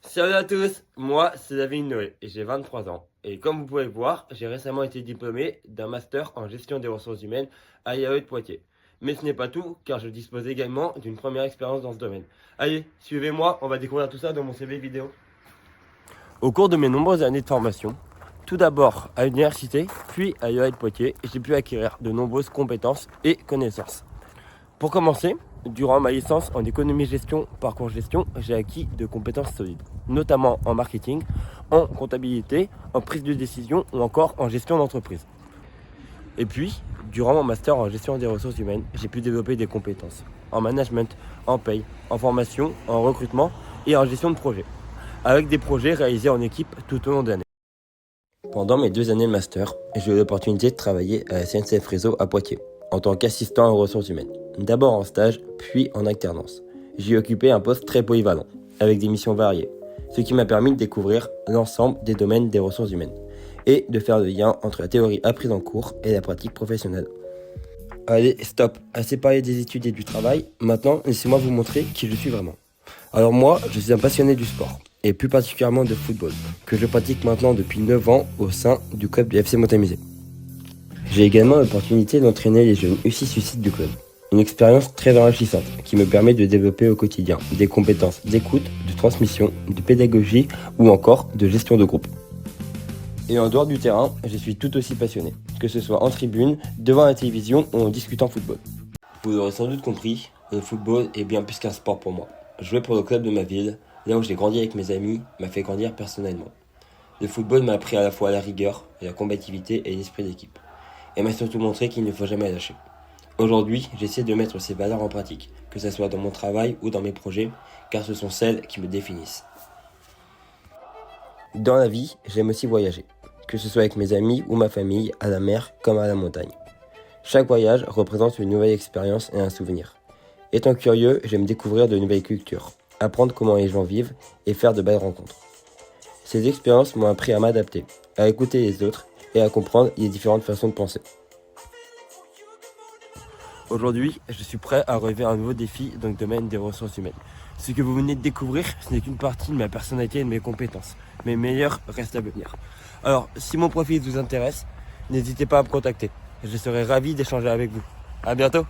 Salut à tous, moi c'est David Noé et j'ai 23 ans. Et comme vous pouvez le voir, j'ai récemment été diplômé d'un master en gestion des ressources humaines à IAE de Poitiers. Mais ce n'est pas tout, car je dispose également d'une première expérience dans ce domaine. Allez, suivez-moi, on va découvrir tout ça dans mon CV vidéo. Au cours de mes nombreuses années de formation, tout d'abord à l'université, puis à IAE de Poitiers, j'ai pu acquérir de nombreuses compétences et connaissances. Pour commencer, durant ma licence en économie-gestion, parcours-gestion, j'ai acquis de compétences solides, notamment en marketing, en comptabilité, en prise de décision ou encore en gestion d'entreprise. Et puis, durant mon master en gestion des ressources humaines, j'ai pu développer des compétences en management, en paye, en formation, en recrutement et en gestion de projet, avec des projets réalisés en équipe tout au long de l'année. Pendant mes 2 années de master, j'ai eu l'opportunité de travailler à SNCF Réseau à Poitiers, en tant qu'assistant aux ressources humaines. D'abord en stage, puis en alternance. J'y occupé un poste très polyvalent, avec des missions variées, ce qui m'a permis de découvrir l'ensemble des domaines des ressources humaines, et de faire le lien entre la théorie apprise en cours et la pratique professionnelle. Allez, stop, assez parlé des études et du travail, maintenant laissez-moi vous montrer qui je suis vraiment. Alors moi, je suis un passionné du sport, et plus particulièrement de football, que je pratique maintenant depuis 9 ans au sein du club du FC Montamusé. J'ai également l'opportunité d'entraîner les jeunes U6-U7 du club. Une expérience très enrichissante qui me permet de développer au quotidien des compétences d'écoute, de transmission, de pédagogie ou encore de gestion de groupe. Et en dehors du terrain, je suis tout aussi passionné, que ce soit en tribune, devant la télévision ou en discutant football. Vous l'aurez sans doute compris, le football est bien plus qu'un sport pour moi. Jouer pour le club de ma ville, là où j'ai grandi avec mes amis, m'a fait grandir personnellement. Le football m'a appris à la fois la rigueur, la combativité et l'esprit d'équipe. Et m'a surtout montré qu'il ne faut jamais lâcher. Aujourd'hui, j'essaie de mettre ces valeurs en pratique, que ce soit dans mon travail ou dans mes projets, car ce sont celles qui me définissent. Dans la vie, j'aime aussi voyager, que ce soit avec mes amis ou ma famille, à la mer comme à la montagne. Chaque voyage représente une nouvelle expérience et un souvenir. Étant curieux, j'aime découvrir de nouvelles cultures, apprendre comment les gens vivent et faire de belles rencontres. Ces expériences m'ont appris à m'adapter, à écouter les autres et à comprendre les différentes façons de penser. Aujourd'hui, je suis prêt à relever un nouveau défi dans le domaine des ressources humaines. Ce que vous venez de découvrir, ce n'est qu'une partie de ma personnalité et de mes compétences. Mes meilleurs restent à venir. Alors, si mon profil vous intéresse, n'hésitez pas à me contacter. Je serai ravi d'échanger avec vous. À bientôt!